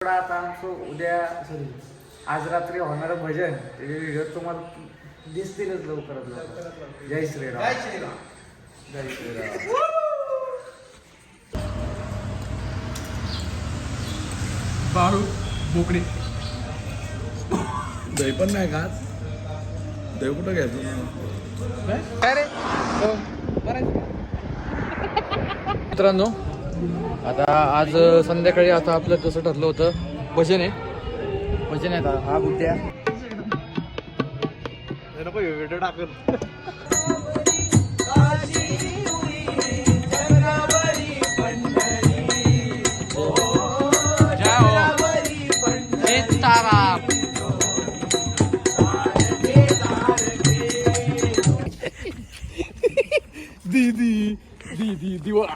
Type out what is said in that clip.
आता आमचं उद्या सॉरी आज रात्री होणारं भजन व्हिडिओ तुम्हाला दिसतीलच लवकरात लवकर. जय श्रीराम. जय श्रीराम. जय श्रीराम. बाळू बोकडे दही पण नाही का दही कुठं घ्यायचं मित्रांनो आता आज संध्याकाळी आता आपलं तसं ठरलं होतं भजन आहे आता हा बुद्ध्या व्हिडिओ टाकत दीदी दीदी दिवा